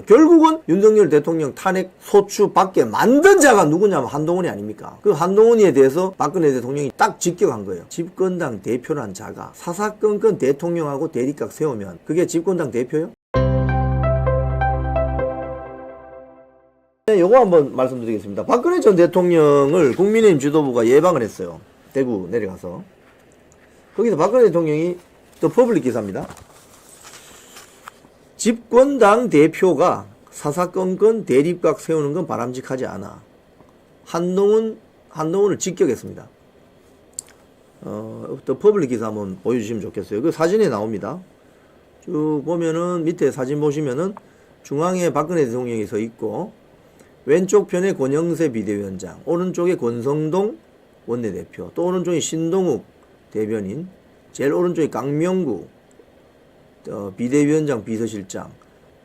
결국은 윤석열 대통령 탄핵 소추받게 만든 자가 누구냐면 한동훈이 아닙니까? 그 한동훈이에 대해서 박근혜 대통령이 딱 직격한 거예요. 집권당 대표란 자가 사사건건 대통령하고 대립각 세우면 그게 집권당 대표요? 네, 요거 한번 말씀드리겠습니다. 박근혜 전 대통령을 국민의힘 지도부가 예방을 했어요. 대구 내려가서. 거기서 박근혜 대통령이 또 퍼블릭 기사입니다. 집권당 대표가 사사건건 대립각 세우는 건 바람직하지 않아. 한동훈을 직격했습니다. 또 퍼블릭 기사 한번 보여주시면 좋겠어요. 그 사진에 나옵니다. 쭉 보면은 밑에 사진 보시면은 중앙에 박근혜 대통령이 서 있고 왼쪽 편에 권영세 비대위원장, 오른쪽에 권성동 원내대표, 또 오른쪽에 신동욱 대변인, 제일 오른쪽에 강명구 비대위원장 비서실장,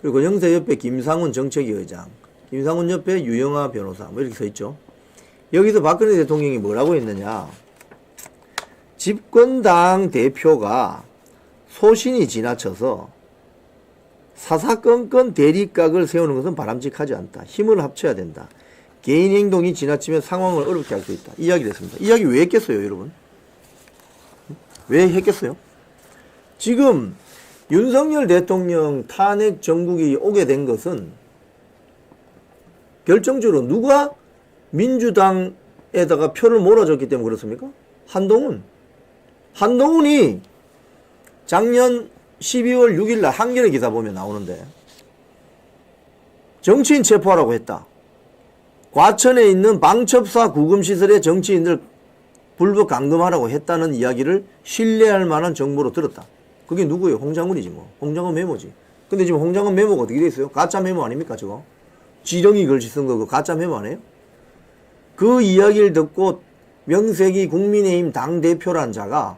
그리고 권영세 옆에 김상훈 정책위 의장, 김상훈 옆에 유영하 변호사, 뭐 이렇게 서 있죠. 여기서 박근혜 대통령이 뭐라고 했느냐. 집권당 대표가 소신이 지나쳐서 사사건건 대립각을 세우는 것은 바람직하지 않다. 힘을 합쳐야 된다. 개인 행동이 지나치면 상황을 어렵게 할 수 있다. 이야기를 했습니다. 이야기 왜 했겠어요, 여러분? 왜 했겠어요? 지금 윤석열 대통령 탄핵 정국이 오게 된 것은 결정적으로 누가 민주당에다가 표를 몰아줬기 때문에 그렇습니까? 한동훈이 작년 12월 6일날 한겨레 기사 보면 나오는데 정치인 체포하라고 했다. 과천에 있는 방첩사 구금시설의 정치인들 불법 감금하라고 했다는 이야기를 신뢰할 만한 정보로 들었다. 그게 누구예요? 홍장훈이지 뭐. 홍장훈 메모지. 근데 지금 홍장훈 메모가 어떻게 돼 있어요? 가짜 메모 아닙니까 저거? 지렁이 글씨 쓴 거 가짜 메모 아니에요? 그 이야기를 듣고 명색이 국민의힘 당대표란 자가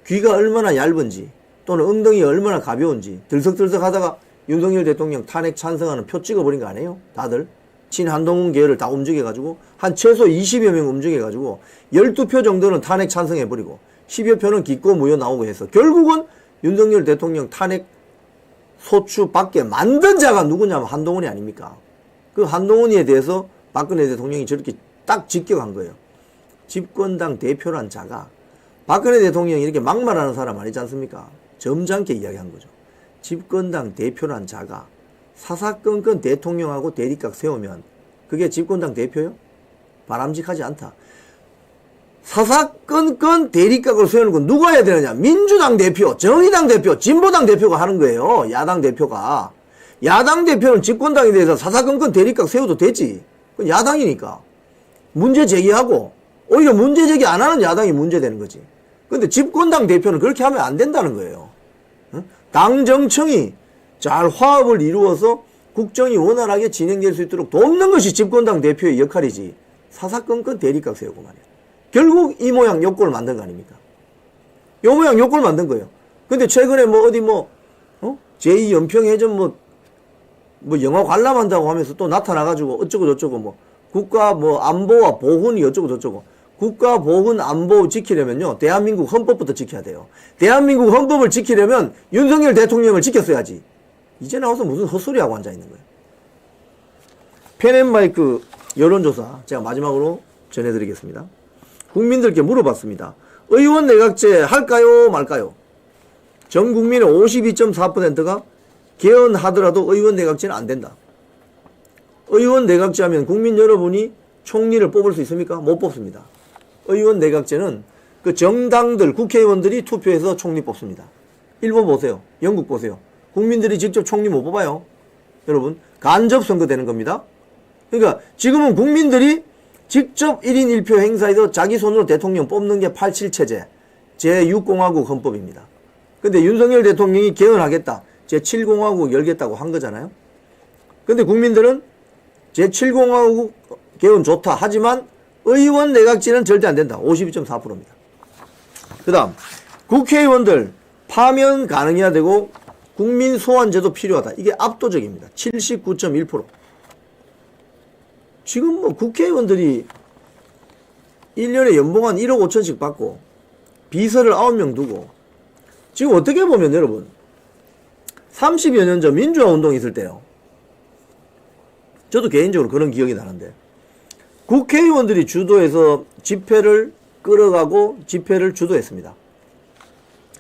귀가 얼마나 얇은지 또는 엉덩이가 얼마나 가벼운지 들썩들썩 하다가 윤석열 대통령 탄핵 찬성하는 표 찍어버린 거 아니에요? 다들 친한동훈 계열을 다 움직여가지고 한 최소 20여 명 움직여가지고 12표 정도는 탄핵 찬성해버리고 10여 표는 기꺼 무효 나오고 해서 결국은 윤석열 대통령 탄핵 소추받게 만든 자가 누구냐면 한동훈이 아닙니까? 그 한동훈이에 대해서 박근혜 대통령이 저렇게 딱 직격한 거예요. 집권당 대표란 자가 박근혜 대통령이 이렇게 막말하는 사람 아니지 않습니까? 점잖게 이야기한 거죠. 집권당 대표란 자가 사사건건 대통령하고 대립각 세우면 그게 집권당 대표요? 바람직하지 않다. 사사건건 대립각을 세우는 건 누가 해야 되느냐? 민주당 대표, 정의당 대표, 진보당 대표가 하는 거예요. 야당 대표가. 야당 대표는 집권당에 대해서 사사건건 대립각 세워도 되지. 그건 야당이니까. 문제 제기하고 오히려 문제 제기 안 하는 야당이 문제되는 거지. 근데 집권당 대표는 그렇게 하면 안 된다는 거예요. 당 정청이 잘 화합을 이루어서 국정이 원활하게 진행될 수 있도록 돕는 것이 집권당 대표의 역할이지. 사사건건 대립각 세우고 말이야. 결국 이 모양 욕구를 만든 거 아닙니까? 요 모양 욕구를 만든 거예요. 근데 최근에 뭐 어디 제2연평해전 뭐 영화 관람한다고 하면서 또 나타나가지고 어쩌고 저쩌고 뭐 국가 안보와 보훈이 어쩌고 저쩌고. 국가 보훈 안보 지키려면요 대한민국 헌법부터 지켜야 돼요. 대한민국 헌법을 지키려면 윤석열 대통령을 지켰어야지. 이제 나와서 무슨 헛소리하고 앉아있는 거예요. 펜앤마이크 여론조사 제가 마지막으로 전해드리겠습니다. 국민들께 물어봤습니다. 의원 내각제 할까요 말까요? 전 국민의 52.4%가 개헌하더라도 의원 내각제는 안 된다. 의원 내각제 하면 국민 여러분이 총리를 뽑을 수 있습니까? 못 뽑습니다. 의원 내각제는 그 정당들, 국회의원들이 투표해서 총리 뽑습니다. 일본 보세요. 영국 보세요. 국민들이 직접 총리 못 뽑아요. 여러분, 간접 선거 되는 겁니다. 그러니까 지금은 국민들이 직접 1인 1표 행사에서 자기 손으로 대통령 뽑는 게 87체제, 제6공화국 헌법입니다. 근데 윤석열 대통령이 개헌하겠다, 제7공화국 열겠다고 한 거잖아요. 근데 국민들은 제7공화국 개헌 좋다 하지만 의원 내각제는 절대 안 된다. 52.4%입니다. 그 다음 국회의원들 파면 가능해야 되고 국민 소환제도 필요하다. 이게 압도적입니다. 79.1%. 지금 뭐 국회의원들이 1년에 연봉 한 1억 5천씩 받고 비서를 9명 두고 지금 어떻게 보면 여러분 30여 년 전 민주화 운동이 있을 때요. 저도 개인적으로 그런 기억이 나는데 국회의원들이 주도해서 집회를 끌어가고 집회를 주도했습니다.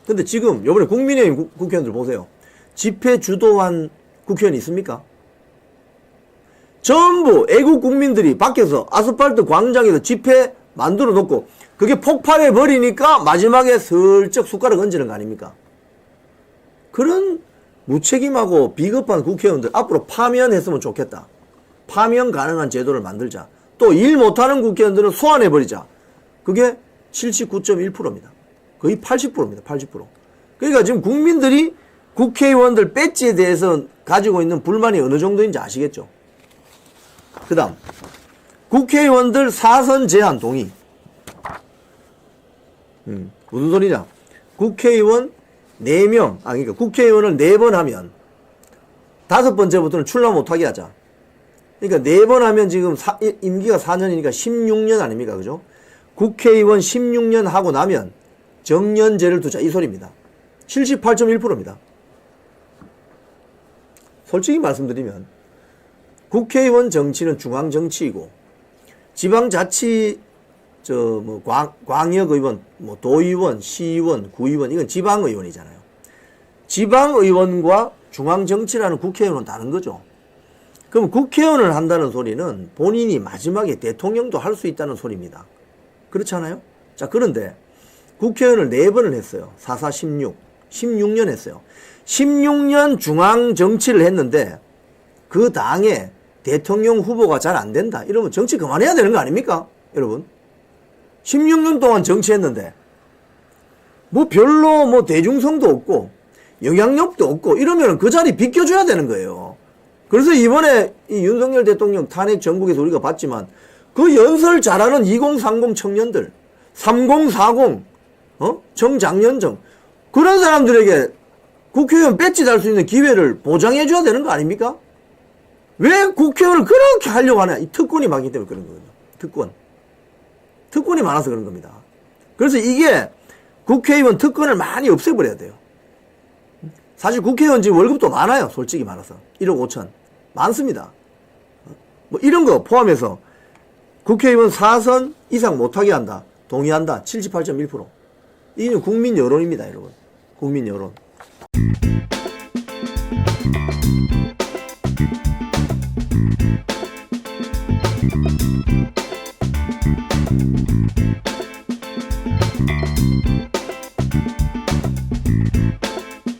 근데 지금 요번에 국민의힘 국회의원들 보세요. 집회 주도한 국회의원이 있습니까? 전부 애국 국민들이 밖에서 아스팔트 광장에서 집회 만들어 놓고 그게 폭발해 버리니까 마지막에 슬쩍 숟가락 얹는 거 아닙니까? 그런 무책임하고 비겁한 국회의원들 앞으로 파면했으면 좋겠다. 파면 가능한 제도를 만들자. 또 일 못하는 국회의원들은 소환해버리자. 그게 79.1%입니다. 거의 80%입니다. 80%. 그러니까 지금 국민들이 국회의원들 배지에 대해서 가지고 있는 불만이 어느 정도인지 아시겠죠? 그 다음 국회의원들 사선 제한 동의. 무슨 소리냐? 국회의원 4명, 그러니까 국회의원을 4번 하면 5번째부터는 출마 못하게 하자. 그러니까 4번 하면 지금 임기가 4년이니까 16년 아닙니까? 그죠? 국회의원 16년 하고 나면 정년제를 두자. 이 소리입니다. 78.1%입니다. 솔직히 말씀드리면 국회의원 정치는 중앙 정치이고 지방자치 광역의원, 도의원, 시의원, 구의원 이건 지방의원이잖아요. 지방의원과 중앙정치라는 국회의원은 다른 거죠. 그럼 국회의원을 한다는 소리는 본인이 마지막에 대통령도 할 수 있다는 소리입니다. 그렇지 않아요? 자, 그런데 국회의원을 4번을 했어요. 4, 4, 16. 16년 했어요. 16년 중앙정치를 했는데 그 당에 대통령 후보가 잘 안 된다. 이러면 정치 그만해야 되는 거 아닙니까? 여러분. 16년 동안 정치했는데 별로 대중성도 없고 영향력도 없고 이러면 그 자리 비껴줘야 되는 거예요. 그래서 이번에 이 윤석열 대통령 탄핵 전국에서 우리가 봤지만 그 연설 잘하는 2030 청년들 3040 정장년정 그런 사람들에게 국회의원 배지 달 수 있는 기회를 보장해 줘야 되는 거 아닙니까? 왜 국회의원을 그렇게 하려고 하냐? 이 특권이 많기 때문에 그런 거거든요. 특권이 많아서 그런 겁니다. 그래서 이게 국회의원 특권을 많이 없애버려야 돼요. 사실 국회의원 지금 월급도 많아요. 솔직히 말해서 1억 5천 많습니다. 이런 거 포함해서 국회의원 4선 이상 못하게 한다. 동의한다. 78.1%. 이게 국민 여론입니다. 여러분. 국민 여론.